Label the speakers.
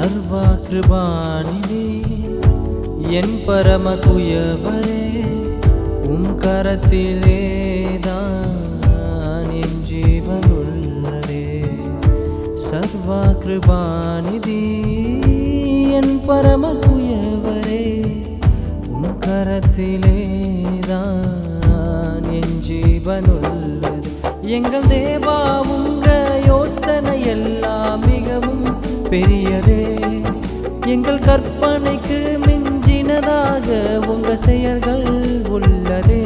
Speaker 1: சர்வ கிருபாநிதி என் பரம குயவரே உம் கரத்திலேதான் என் ஜீவன் உள்ளதே. சர்வ கிருபாநிதி என் பரம குயவரே உம் கரத்திலேதான் என் ஜீவன் உள்ளது. எங்கள் தேவா உங்க யோசனை எல்லாம் மிகவும் பெரியதே. எங்கள் கற்பனைக்கு மிஞ்சினதாக உங்க செயல்கள் உள்ளதே.